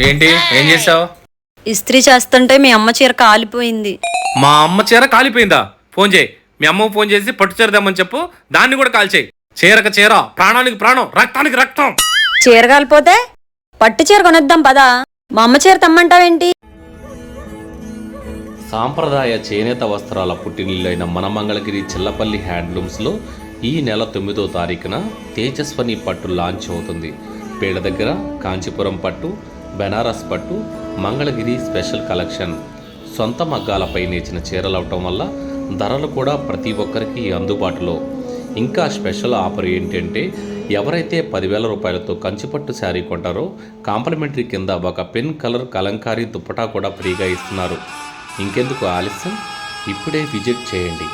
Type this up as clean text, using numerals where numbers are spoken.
ఏంటి ఏం చేసావు? ఇస్త్రీ చేస్తుంటే మీ అమ్మ చీర కాలిపోయింది. మా అమ్మ చీర కాలిపోయిందా? ఫోన్ చేయి, మీ అమ్మకు ఫోన్ చేసి పట్టు చీర తెమ్మని చెప్పు, దాన్ని కూడా కాల్చేయి. చీరకు చీర, ప్రాణానికి ప్రాణం, రక్తానికి రక్తం. చీర కాలిపోతే పట్టు చీర కొనిద్దాం పదా. మా అమ్మ చీర తెమ్మంటావేంటి? సాంప్రదాయ చేనేత వస్త్రాల పుట్టినిల్లైన మన మంగళగిరి చిల్లపల్లి హ్యాండ్లూమ్స్లో ఈ నెల 9వ తారీఖున తేజస్వని పట్టు లాంచ్ అవుతుంది. పేడ దగ్గర కాంచీపురం పట్టు, బెనారస్ పట్టు, మంగళగిరి స్పెషల్ కలెక్షన్. సొంత మగ్గాలపై నేర్చిన చీరలు అవటం వల్ల ధరలు కూడా ప్రతి ఒక్కరికి అందుబాటులో. ఇంకా స్పెషల్ ఆఫర్ ఏంటంటే ఎవరైతే 10,000 రూపాయలతో కంచిపట్టు శారీ కొంటారో కాంప్లిమెంటరీ కింద ఒక పెన్ కలర్ కలంకారీ దుప్పటా కూడా ఫ్రీగా ఇస్తున్నారు. ఇంకెందుకు ఆలస్యం, ఇప్పుడే విజిట్ చేయండి.